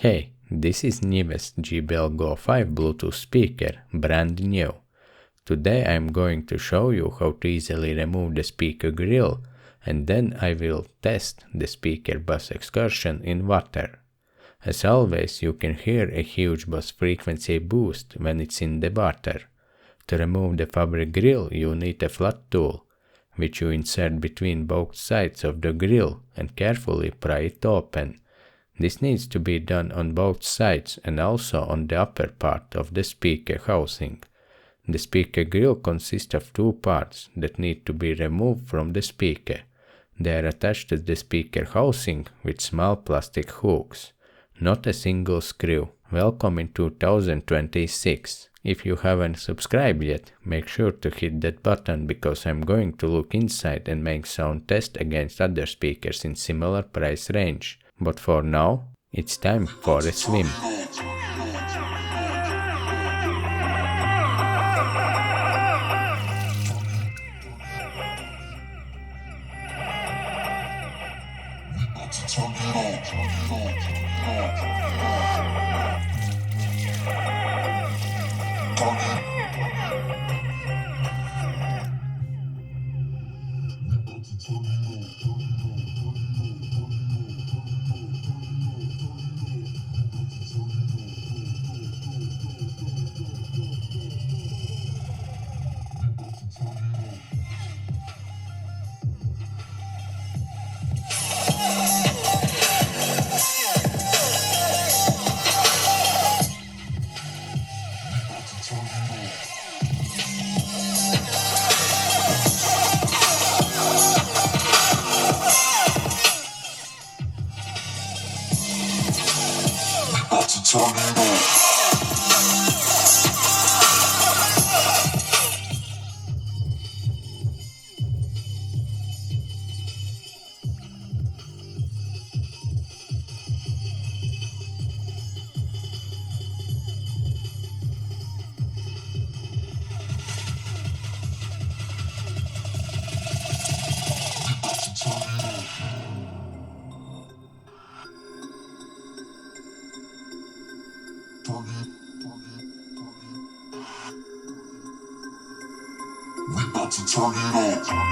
Hey, this is newest JBL Go 5 Bluetooth speaker, brand new. Today I am going to show you how to easily remove the speaker grill, and then I will test the speaker bass excursion in water. As always, you can hear a huge bass frequency boost when it's in the water. To remove the fabric grill, you need a flat tool, which you insert between both sides of the grill and carefully pry it open. This needs to be done on both sides and also on the upper part of the speaker housing. The speaker grill consists of two parts that need to be removed from the speaker. They are attached to the speaker housing with small plastic hooks, not a single screw. Welcome in 2026. If you haven't subscribed yet, make sure to hit that button because I'm going to look inside and make sound test against other speakers in similar price range. But for now, it's time for a swim. We about to turn it on.